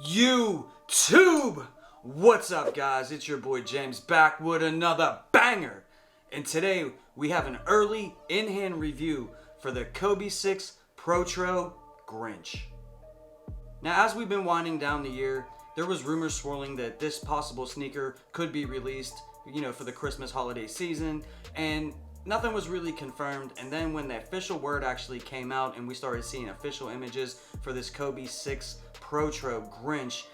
YouTube! What's up, guys? It's your boy James back with another banger. And today we have an early in-hand review for the Kobe 6 Protro Grinch. Now, as we've been winding down the year, there was rumors swirling that this possible sneaker could be released, for the Christmas holiday season, and nothing was really confirmed. And then when the official word actually came out and we started seeing official images for this Kobe 6 Protro Grinch,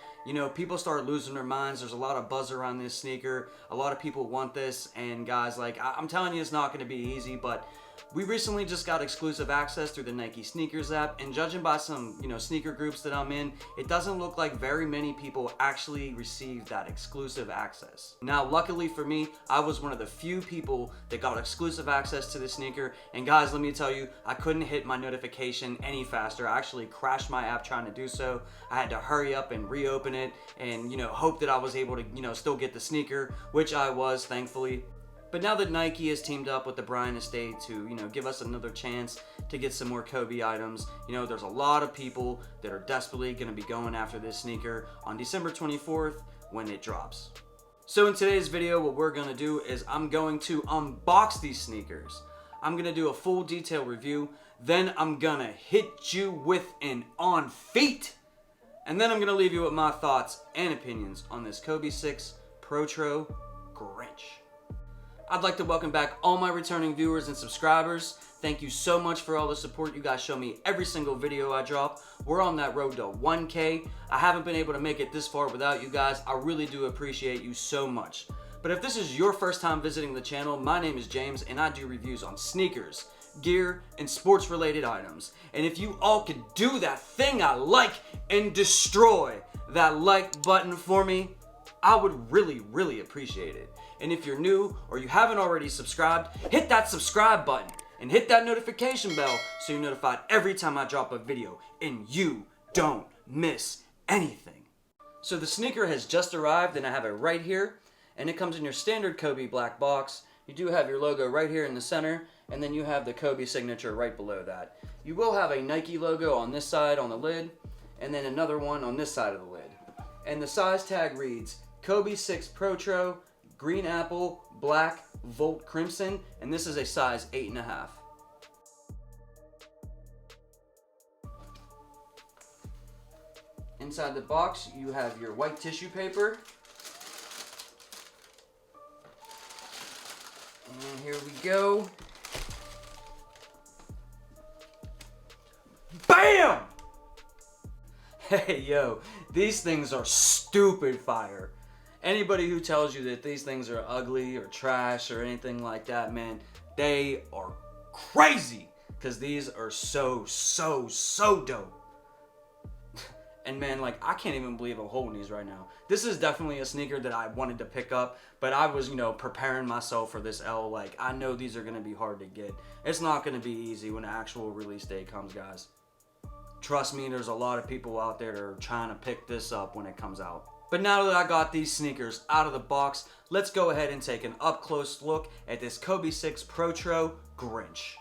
people started losing their minds. There's a lot of buzz around this sneaker. A lot of people want this, and guys, I'm telling you, it's not going to be easy, but we recently just got exclusive access through the Nike Sneakers app, and judging by some, sneaker groups that I'm in, it doesn't look like very many people actually received that exclusive access. Now, luckily for me, I was one of the few people that got exclusive access to the sneaker, and guys, let me tell you, I couldn't hit my notification any faster. I actually crashed my app trying to do so. I had to hurry up and reopen it and, hope that I was able to, still get the sneaker, which I was, thankfully. But now that Nike has teamed up with the Bryant Estate to, give us another chance to get some more Kobe items, there's a lot of people that are desperately going to be going after this sneaker on December 24th when it drops. So in today's video, what we're going to do is I'm going to unbox these sneakers. I'm going to do a full detailed review. Then I'm going to hit you with an on feet. And then I'm going to leave you with my thoughts and opinions on this Kobe 6 Protro Grinch. I'd like to welcome back all my returning viewers and subscribers. Thank you so much for all the support you guys show me every single video I drop. We're on that road to 1K. I haven't been able to make it this far without you guys. I really do appreciate you so much. But if this is your first time visiting the channel, my name is James and I do reviews on sneakers, gear, and sports related items. And if you all could do that thing I like and destroy that like button for me, I would really appreciate it. And if you're new or you haven't already subscribed, hit that subscribe button and hit that notification bell so you're notified every time I drop a video and you don't miss anything. So the sneaker has just arrived and I have it right here, and it comes in your standard Kobe black box. You do have your logo right here in the center, and then you have the Kobe signature right below that. You will have a Nike logo on this side on the lid, and then another one on this side of the lid. And the size tag reads Kobe 6 Protro, green apple, black, volt crimson, and this is a size 8.5. Inside the box, you have your white tissue paper. And here we go. BAM! Hey, yo, these things are stupid fire. Anybody who tells you that these things are ugly or trash or anything like that, man, they are crazy, because these are so dope. And man, I can't even believe I'm holding these right now. This is definitely a sneaker that I wanted to pick up, but I was, preparing myself for this L. I know these are going to be hard to get. It's not going to be easy when the actual release date comes, guys. Trust me, there's a lot of people out there that are trying to pick this up when it comes out. But now that I got these sneakers out of the box, let's go ahead and take an up-close look at this Kobe 6 Protro Grinch.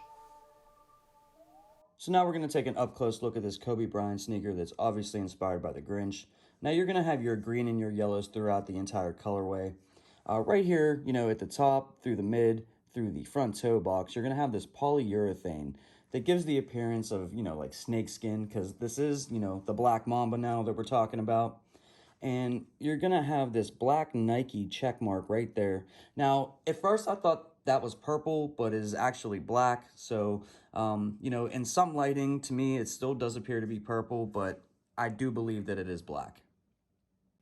So now we're going to take an up-close look at this Kobe Bryant sneaker that's obviously inspired by the Grinch. Now you're going to have your green and your yellows throughout the entire colorway. Right here, at the top, through the mid, through the front toe box, you're going to have this polyurethane that gives the appearance of, like snake skin, because this is, the Black Mamba now that we're talking about. And you're going to have this black Nike check mark right there. Now, at first I thought that was purple, but it is actually black. So, in some lighting, to me, it still does appear to be purple, but I do believe that it is black.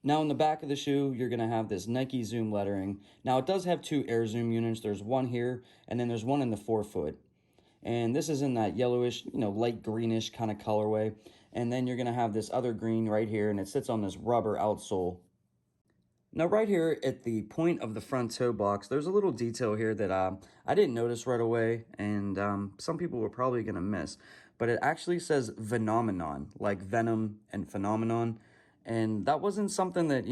Now, in the back of the shoe, you're going to have this Nike Zoom lettering. Now, it does have two Air Zoom units. There's one here, and then there's one in the forefoot. And this is in that yellowish, light greenish kind of colorway. And then you're going to have this other green right here, and it sits on this rubber outsole. Now, right here at the point of the front toe box, there's a little detail here that I didn't notice right away, and some people were probably going to miss. But it actually says Phenomenon, like Venom and Phenomenon. And that wasn't something that,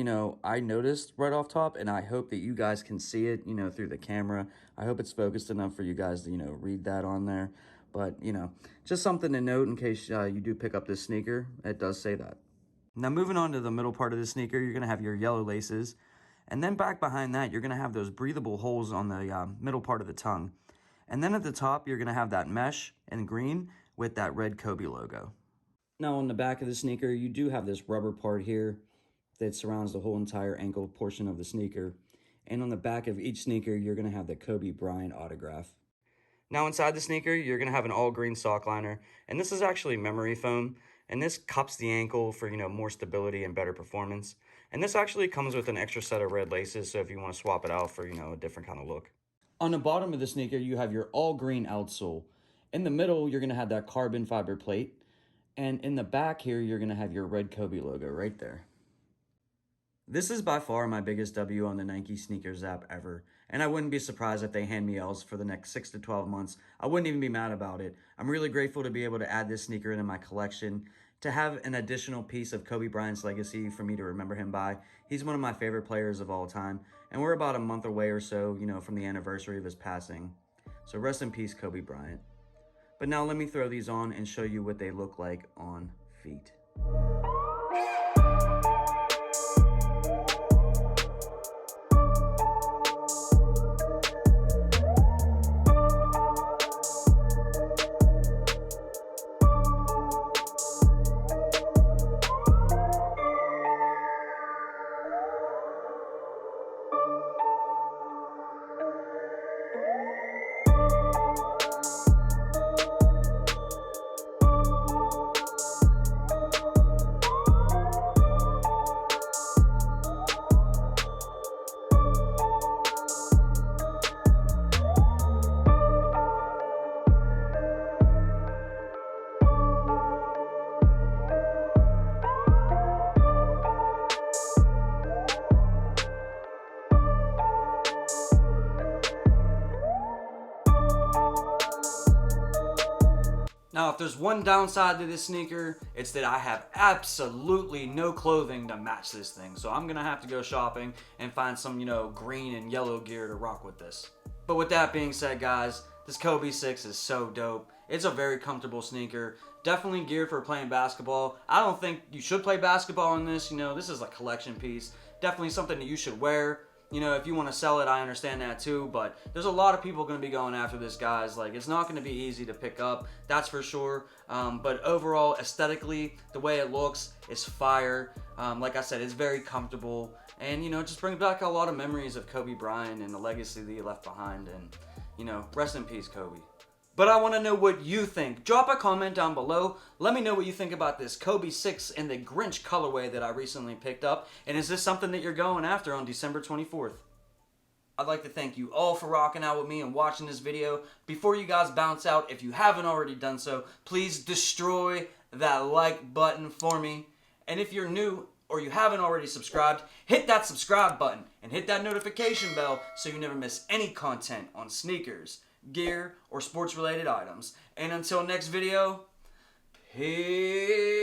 I noticed right off top, and I hope that you guys can see it, through the camera. I hope it's focused enough for you guys to, read that on there. But, just something to note in case you do pick up this sneaker. It does say that. Now moving on to the middle part of the sneaker, you're going to have your yellow laces. And then back behind that, you're going to have those breathable holes on the middle part of the tongue. And then at the top, you're going to have that mesh in green with that red Kobe logo. Now on the back of the sneaker, you do have this rubber part here that surrounds the whole entire ankle portion of the sneaker. And on the back of each sneaker, you're going to have the Kobe Bryant autograph. Now inside the sneaker, you're going to have an all green sock liner. And this is actually memory foam. And this cups the ankle for, more stability and better performance. And this actually comes with an extra set of red laces, so if you want to swap it out for, a different kind of look. On the bottom of the sneaker, you have your all green outsole. In the middle, you're going to have that carbon fiber plate. And in the back here, you're going to have your red Kobe logo right there. This is by far my biggest W on the Nike sneakers app ever, and I wouldn't be surprised if they hand me L's for the next 6 to 12 months. I wouldn't even be mad about it. I'm really grateful to be able to add this sneaker into my collection, to have an additional piece of Kobe Bryant's legacy for me to remember him by. He's one of my favorite players of all time, and we're about a month away or so, from the anniversary of his passing. So rest in peace, Kobe Bryant. But now let me throw these on and show you what they look like on feet. Now, if there's one downside to this sneaker, it's that I have absolutely no clothing to match this thing. So I'm gonna have to go shopping and find some, green and yellow gear to rock with this. But with that being said, guys, this Kobe 6 is so dope. It's a very comfortable sneaker. Definitely geared for playing basketball. I don't think you should play basketball in this. This is a collection piece. Definitely something that you should wear. If you want to sell it, I understand that too, but there's a lot of people going to be going after this, guys. Like, it's not going to be easy to pick up, that's for sure. But overall, aesthetically, the way it looks is fire. Like I said, it's very comfortable, and, just brings back a lot of memories of Kobe Bryant and the legacy that he left behind, and, rest in peace, Kobe. But I want to know what you think. Drop a comment down below. Let me know what you think about this Kobe 6 in the Grinch colorway that I recently picked up. And is this something that you're going after on December 24th? I'd like to thank you all for rocking out with me and watching this video. Before you guys bounce out, if you haven't already done so, please destroy that like button for me. And if you're new or you haven't already subscribed, hit that subscribe button and hit that notification bell so you never miss any content on sneakers, gear, or sports related items. And until next video, peace!